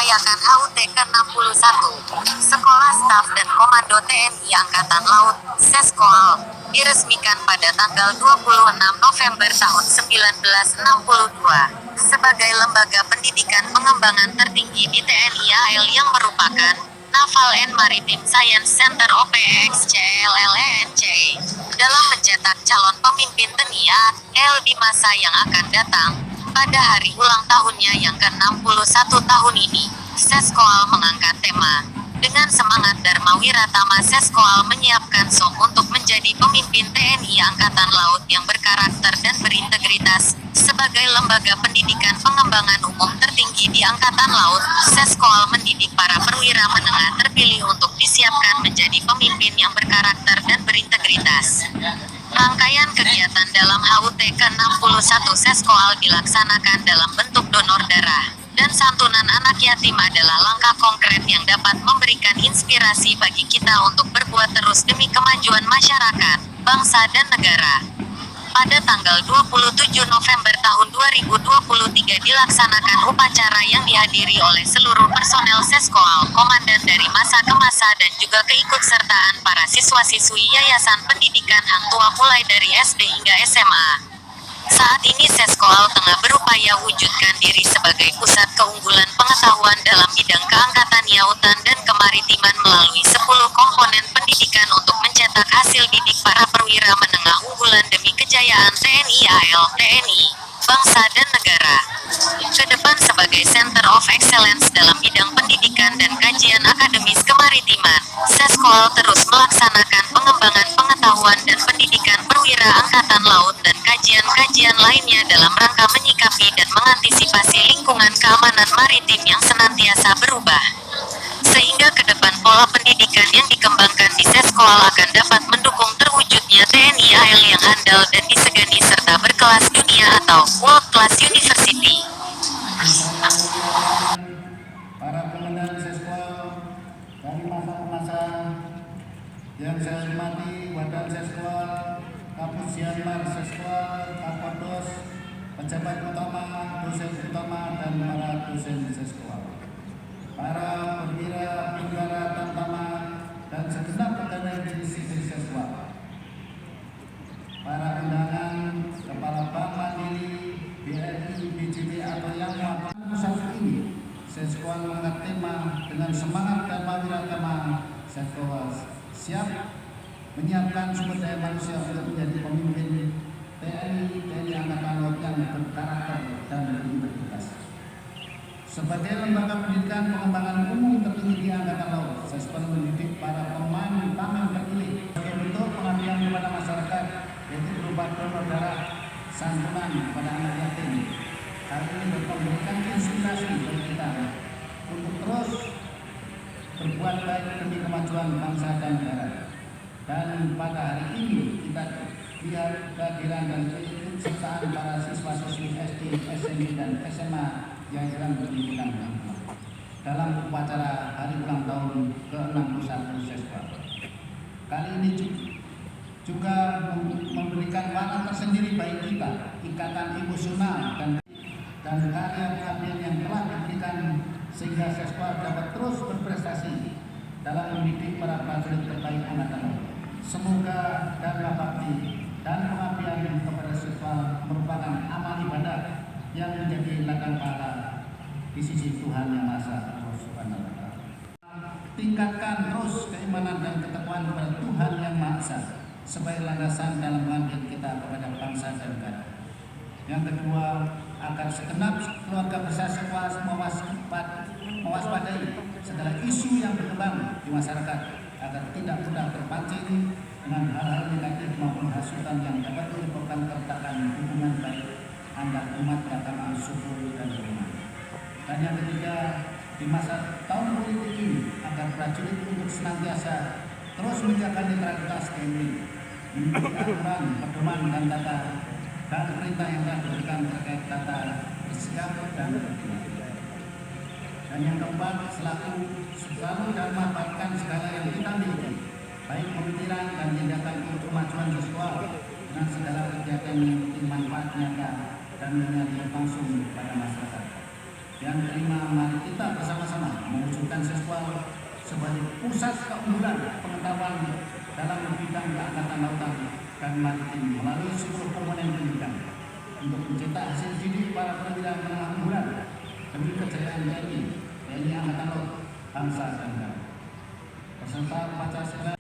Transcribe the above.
merayakan HUT ke-61. Sekolah Staf dan Komando TNI Angkatan Laut, Seskoal, diresmikan pada tanggal 26 November tahun 1962, sebagai lembaga pendidikan pengembangan tertinggi di TNI AL yang merupakan Naval and Maritime Science Center OPEX-CLLENC, dalam mencetak calon pemimpin TNI AL di masa yang akan datang. Pada hari ulang tahunnya yang ke-61 tahun ini, Seskoal mengangkat tema, "Dengan semangat Dharma Wiratama." Seskoal menyiapkan SOK untuk menjadi pemimpin TNI Angkatan Laut yang berkarakter dan berintegritas. Sebagai lembaga pendidikan pengembangan umum tertinggi di Angkatan Laut, Seskoal mendidik para perwira menengah terpilih untuk disiapkan menjadi pemimpin yang berkarakter dan berintegritas. Rangkaian kegiatan dalam HUT ke-61 Seskoal dilaksanakan dalam bentuk donor darah dan santunan anak yatim adalah langkah konkret yang dapat memberikan inspirasi bagi kita untuk berbuat terus demi kemajuan masyarakat, bangsa dan negara. Pada tanggal 27 November tahun 2023 dilaksanakan upacara yang dihadiri oleh seluruh personel Seskoal, komandan dari masa ke masa dan juga keikutsertaan para siswa-siswi Yayasan Pendidikan Hang Tuah mulai dari SD hingga SMA. Saat ini Seskoal tengah berupaya wujudkan diri sebagai pusat keunggulan pengetahuan dalam bidang keangkatan yautan dan kemaritiman melalui 10 komponen pendidikan untuk mencetak hasil didik para perwira menengah unggulan demi kejayaan TNI AL, TNI, bangsa dan negara. Kedepan sebagai Center of Excellence dalam bidang pendidikan dan kajian akademis kemaritiman, Seskoal terus melaksanakan pengembangan pengetahuan dan pendidikan perwira angkatan laut dan kajian-kajian lainnya dalam rangka menyikapi dan mengantisipasi lingkungan keamanan maritim yang senantiasa berubah. Sehingga ke depan pola pendidikan yang dikembangkan di Seskoal akan dapat mendukung terwujudnya TNI AL yang andal dan disegani serta berkelas dunia atau World Class University. Para komandan Seskoal dari masa ke masa yang saya hormati, Wadah Seskoal, Kapus Yanmar Seskoal, Kapodos, pejabat utama, dosen utama, dan para dosen Seskoal, para perwira, penggara, tamtama, dan segenap pegawai di sisi Seskoal, para undangan, kepala Bank Mandiri, BRI, BJB atau yang saat ini, Seskoal mengangkat tema "Dengan semangat Dharma Wiratama." Seskoal siap menyiapkan sumber daya manusia untuk menjadi pemimpin TNI Angkatan Laut yang berkarakter dan berintegritas. Sebagai lembaga pendidikan pengembangan umum tertinggi di Angkatan Laut, Seskoal mendidik para pemain tangan terpilih sebagai bentuk pengabdian kepada masyarakat, yaitu berupa donor darah, santunan kepada anak yatim. Hal ini memberikan inspirasi bagi kita untuk terus berbuat baik demi kemajuan bangsa dan negara. Dan pada hari ini kita lihat kehadiran dan keikutsertaan para siswa-siswi SD, SMP, dan SMA yang dalam pendidikan dalam upacara hari ulang tahun ke-61 Seskoal. Kali ini juga memberikan warna tersendiri bagi kita, ikatan emosional dan karya pengabdian yang telah diberikan sehingga Seskoal dapat terus berprestasi dalam mendidik para prajurit terbaik Angkatan Laut. Semoga dharma bakti dan pengabdian kepada Seskoal merupakan amal ibadah yang menjadi ladang pahala di sisi Tuhan Yang Maha Esa, Allah Subhanahu wa Ta'ala. Tingkatkan terus keimanan dan ketakwaan kepada Tuhan Yang Maha Esa sebagai landasan dalam mengabdi kita kepada bangsa dan negara. Yang kedua, agar segenap keluarga besar Seskoal mewaspadai segala isu yang berkembang di masyarakat agar tidak mudah terpancing dengan hal-hal negatif maupun hasutan yang dapat menyebabkan keretakan hubungan baik antar umat beragama, suku, dan golongan. Dan yang ketiga, di masa tahun politik ini agar prajurit untuk senantiasa terus menjaga netralitas TNI, mengikuti aturan, pedoman, dan tata dan perintah yang telah diberikan terkait tata bersikap dan bertindak. Dan yang keempat, selalu dan manfaatkan segala yang kita miliki, baik pemikiran dan tindakan untuk kemajuan Seskoal dengan segala kegiatan yang memiliki manfaat nyata dan menyadari langsung pada masyarakat. Yang kelima, mari kita bersama-sama dan Seskual sebagai pusat keunggulan pengetahuan dalam bidang keangkatan lautan dan maritim melalui 10 komponen pendidikan untuk mencetak hasil didik para perwira menengah unggulan demi kejayaan TNI Angkatan Laut bangsa dan negara. Peserta upacara